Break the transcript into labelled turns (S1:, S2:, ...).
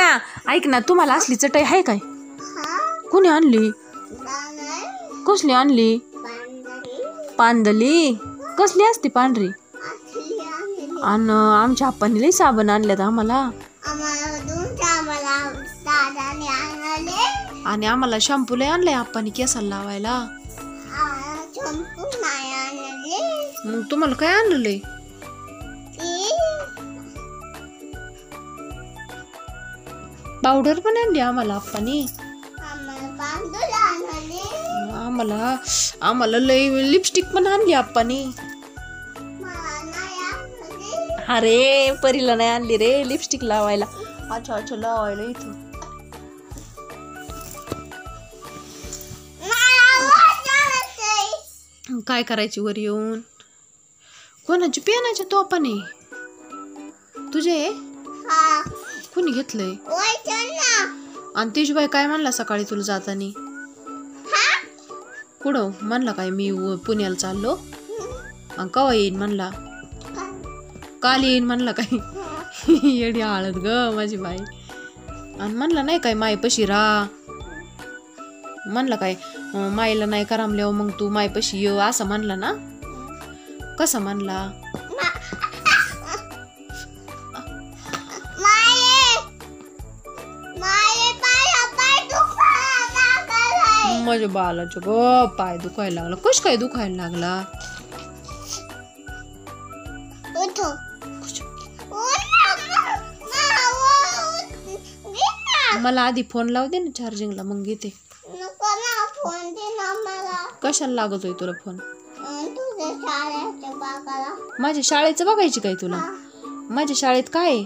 S1: ऐक ना तुम्हाला असली चटई आहे काय? कोणी आणली? कसली आणली? पांदली. कसली असते पांढरी? आणि आमच्या आप्पांनी लई साबण आणल्यात आम्हाला. आणि आम्हाला शॅम्पू लई आणलाय आप्पांनी केसाला लावायला. मग तुम्हाला काय आणलंय? पावडर पण आणली आम्हाला आप्पांनी. आम्हाला लई लिपस्टिक पण आणली आप्पांनी. अरे परीला नाही आणली रे लिपस्टिक लावायला. अच्छा लावायला इथं. काय करायची वर येऊन? कोणाची पेनाच्या तोपाने? तुझे कोणी घेतलंय? आणि तेजूबाई काय म्हणला सकाळी तुला जातानी? कुठं म्हणला काय मी पुण्याला चाललो आणि कवा येईन म्हणला? काल येईन म्हणला काय? येडी हळद ग माझी बाई. आणि म्हणला नाही काय मायपाशी राहा म्हणला काय? माईला नाही करामल्यावर मग तू मायपाशी ये असं म्हणला ना? कसं म्हणला? माझ्या बालाच्या ग पाय दुखायला लागला. कश काय दुखायला लागला? मला आधी फोन लाव दे ना चार्जिंगला मग घेते. कशाला लागतोय तुला फोन? माझ्या शाळेचं बघायची काय तुला? माझ्या शाळेत काय आहे?